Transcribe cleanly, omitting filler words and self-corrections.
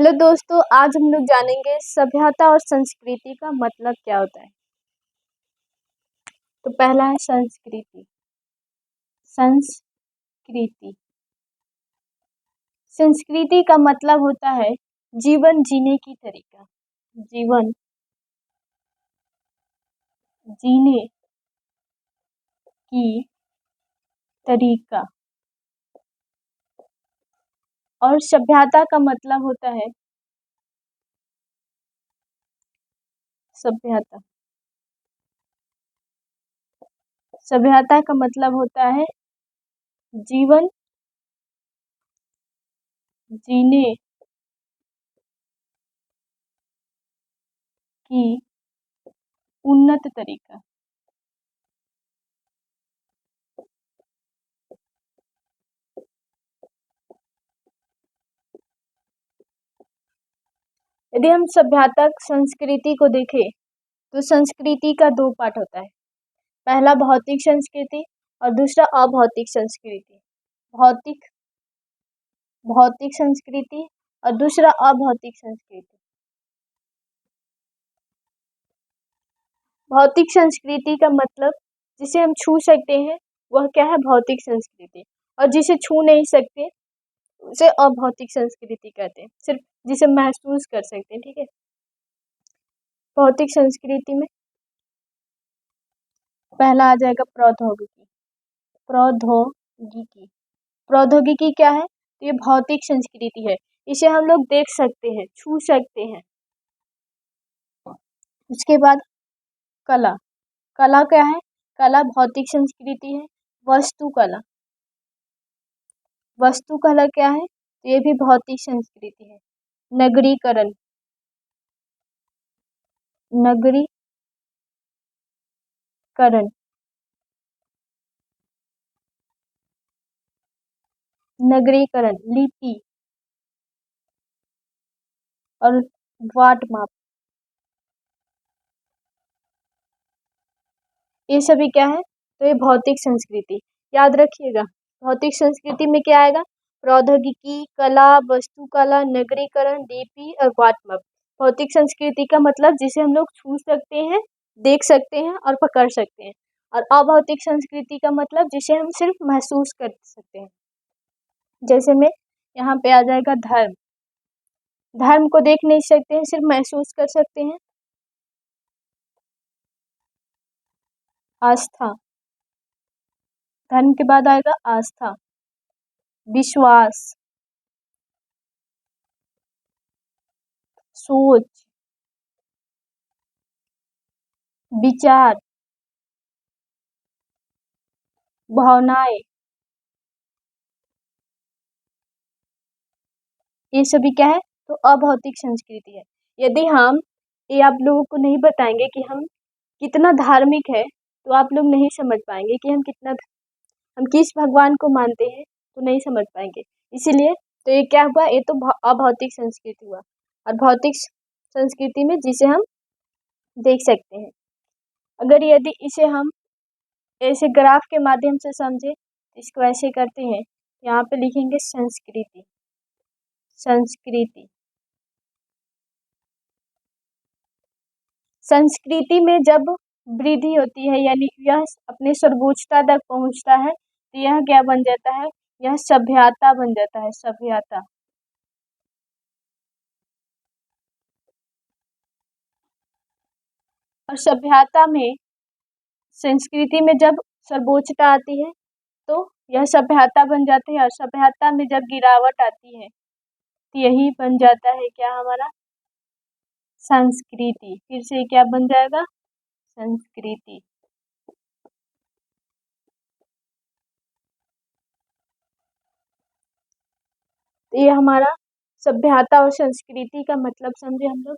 Hello दोस्तों, आज हम लोग जानेंगे सभ्यता और संस्कृति का मतलब क्या होता है। तो पहला है संस्कृति। संस्कृति संस्कृति का मतलब होता है जीवन जीने की तरीका। जीवन जीने की तरीका। और सभ्यता का मतलब होता है सभ्यता। सभ्यता का मतलब होता है जीवन जीने की उन्नत तरीका। यदि हम सभ्यता संस्कृति को देखें तो संस्कृति का दो पार्ट होता है। पहला भौतिक संस्कृति और दूसरा अभौतिक संस्कृति। भौतिक भौतिक संस्कृति और दूसरा अभौतिक संस्कृति। भौतिक संस्कृति का मतलब जिसे हम छू सकते हैं वह क्या है, भौतिक संस्कृति। और जिसे छू नहीं सकते उसे अभौतिक संस्कृति कहते हैं, सिर्फ जिसे महसूस कर सकते हैं। ठीक है। भौतिक संस्कृति में पहला आ जाएगा प्रौद्योगिकी। प्रौद्योगिकी प्रौद्योगिकी क्या है, तो ये भौतिक संस्कृति है। इसे हम लोग देख सकते हैं, छू सकते हैं। उसके बाद कला। कला क्या है, कला भौतिक संस्कृति है। वस्तुकला। वस्तुकला क्या है, तो ये भी भौतिक संस्कृति है। नगरीकरण। नगरीकरण नगरीकरण लिपि और वाट माप, ये सभी क्या है, तो ये भौतिक संस्कृति। याद रखिएगा, भौतिक संस्कृति में क्या आएगा, प्रौद्योगिकी, कला, वस्तुकला, नगरीकरण, लिपि और वाट माप। भौतिक संस्कृति का मतलब जिसे हम लोग छू सकते हैं, देख सकते हैं और पकड़ सकते हैं। और अभौतिक संस्कृति का मतलब जिसे हम सिर्फ महसूस कर सकते हैं। जैसे में यहाँ पे आ जाएगा धर्म। धर्म को देख नहीं सकते हैं, सिर्फ महसूस कर सकते हैं। आस्था। धर्म के बाद आएगा आस्था। विश्वास, सोच, विचार, भावनाएं, ये सभी क्या है, तो अभौतिक संस्कृति है। यदि हम ये आप लोगों को नहीं बताएंगे कि हम कितना धार्मिक है, तो आप लोग नहीं समझ पाएंगे कि हम किस भगवान को मानते हैं, तो नहीं समझ पाएंगे। इसीलिए तो ये क्या हुआ, ये तो अभौतिक संस्कृति हुआ। और भौतिक संस्कृति में जिसे हम देख सकते हैं। अगर यदि इसे हम ऐसे ग्राफ के माध्यम से समझे, इसको ऐसे करते हैं, यहाँ पे लिखेंगे संस्कृति। संस्कृति संस्कृति में जब वृद्धि होती है, यानी यह अपने सर्वोच्चता तक पहुंचता है, तो यह क्या बन जाता है, यह सभ्यता बन जाता है। सभ्यता। और सभ्यता में, संस्कृति में जब सर्वोच्चता आती है तो यह सभ्यता बन जाती है। और सभ्यता में जब गिरावट आती है तो यही बन जाता है क्या हमारा, संस्कृति। फिर से क्या बन जाएगा, संस्कृति। तो ये हमारा सभ्यता और संस्कृति का मतलब समझे हम लोग।